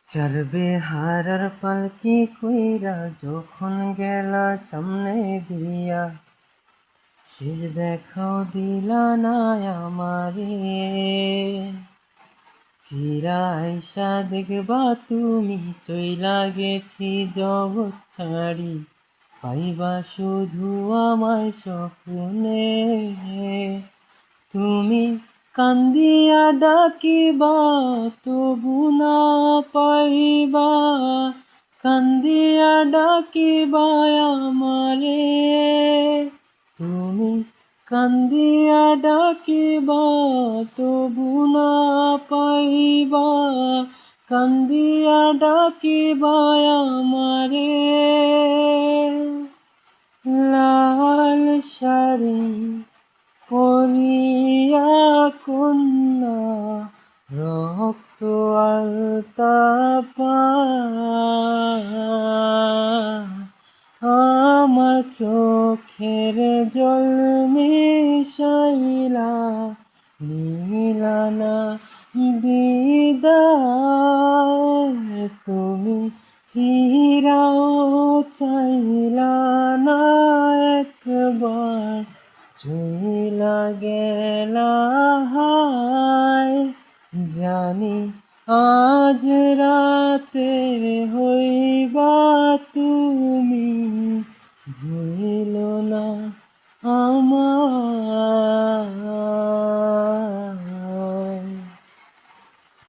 চলবে হারার পালকি কইরা যখন গেলা সামনে দিয়া, শেষ দেখাও দিলা না আমারে। ফিরা আইসা দেখবা তুমি চইলা গেছি জগৎ ছাড়ি, পাইবা শুধু আমায় স্বপ্নে। তুমি কান্দিয়া ডাকিবা তবু না পাইবা, কান্দিয়া ডাকিবা আমারে। তুমি কান্দিয়া ডাকিবা তবু না পাইবা, কান্দিয়া ডাকিবা আমারে। লাল শাড়ি পরিয়া কন্যা রক্ত আলতা পা, আমার চোখের জল মিশাইলা নীলা না বিদায়। তুমি ফিরাও চাইলা না একবার, চইলা গেলা হায়। জানি আজ রাতে হই